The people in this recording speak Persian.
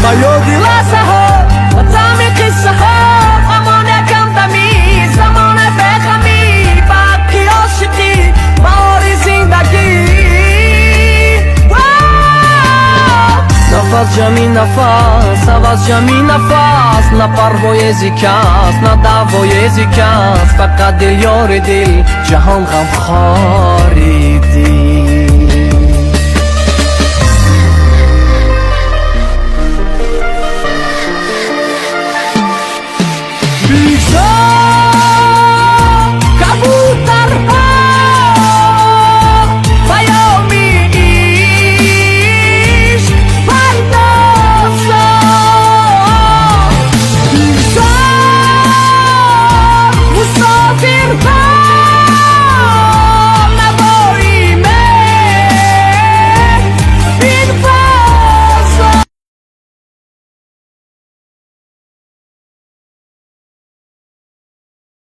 با یادی لحظه ها و طعم قصه ها غمان یکم تمیز زمان بخمی باقی عاشقی بهار زندگی نفس جمعی نفس عوض جمعی نفس نه پروای زیکاست نه دوای زیکاست فقط دل یار دل جهان غمخواری